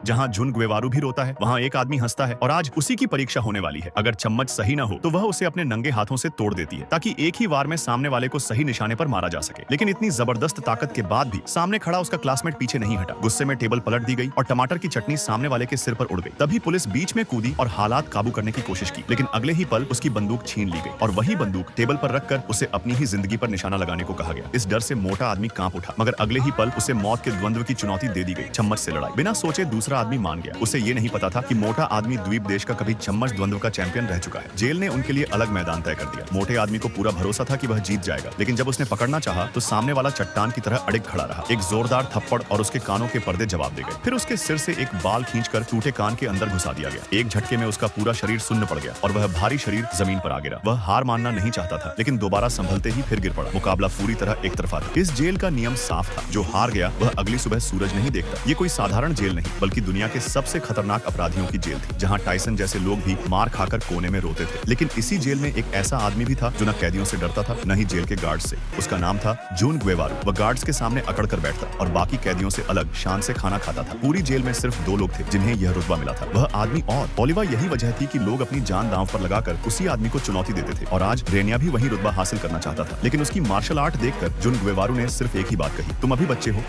जहाँ जुन ग्वेवारू भी रोता है, वहाँ एक आदमी हंसता है और आज उसी की परीक्षा होने वाली है। अगर चम्मच सही ना हो तो वह उसे अपने नंगे हाथों से तोड़ देती है ताकि एक ही वार में सामने वाले को सही निशाने पर मारा जा सके। लेकिन इतनी जबरदस्त ताकत के बाद भी सामने खड़ा उसका क्लासमेट पीछे नहीं हटा। गुस्से में टेबल पलट दी गई और टमाटर की चटनी सामने वाले के सिर पर उड़ गई। तभी पुलिस बीच में कूदी और हालात काबू करने की कोशिश की, लेकिन अगले ही पल उसकी बंदूक छीन ली गई और वही बंदूक टेबल पर रखकर उसे अपनी ही जिंदगी पर निशाना लगाने को कहा गया। इस डर से मोटा आदमी कांप उठा, मगर अगले ही पल उसे मौत के द्वंद्व की चुनौती दे दी गई। चम्मच से लड़ाई। बिना सोचे दूसरा आदमी मान गया। उसे ये नहीं पता था कि मोटा आदमी द्वीप देश का कभी चम्मच द्वंद्व का चैंपियन रह चुका है। जेल ने उनके लिए अलग मैदान तय कर दिया। मोटे आदमी को पूरा भरोसा था कि वह जीत जाएगा, लेकिन जब उसने पकड़ना चाहा तो सामने वाला चट्टान की तरह अड़िग खड़ा रहा। एक जोरदार थप्पड़ और उसके कानों के पर्दे जवाब दे गए। फिर उसके सिर से एक बाल खींचकर टूटे कान के अंदर घुसा दिया गया। एक झटके में उसका पूरा शरीर सुन्न पड़ गया और वह भारी शरीर जमीन पर आ गिरा। वह हार मानना नहीं चाहता था, लेकिन दोबारा संभलते ही फिर गिर पड़ा। मुकाबला पूरी तरह एक तरफा था। इस जेल का नियम साफ था, जो हार गया वह अगली सुबह सूरज नहीं देखता। ये कोई साधारण जेल नहीं, बल्कि दुनिया के सबसे खतरनाक अपराधियों की जेल थी, जहाँ टाइसन जैसे लोग भी मार खाकर कोने में रोते थे। लेकिन इसी जेल में एक ऐसा आदमी भी था जो न कैदियों से डरता था, न ही जेल के गार्ड से। उसका नाम था जून ग्वेवारू। वह गार्ड्स के सामने अकड़ कर बैठता और बाकी कैदियों से अलग शान से खाना खाता था। पूरी जेल में सिर्फ 2 लोग थे जिन्हें यह रुतबा मिला था, वह आदमी और ओलिवा। यही वजह थी कि लोग अपनी जान दांव पर लगाकर उसी आदमी को चुनौती देते थे। और आज रेनिया भी वही रुतबा हासिल करना चाहता था, लेकिन उसकी मार्शल आर्ट देखकर जून ग्वेवारू ने सिर्फ एक ही बात कही, तुम अभी बच्चे हो।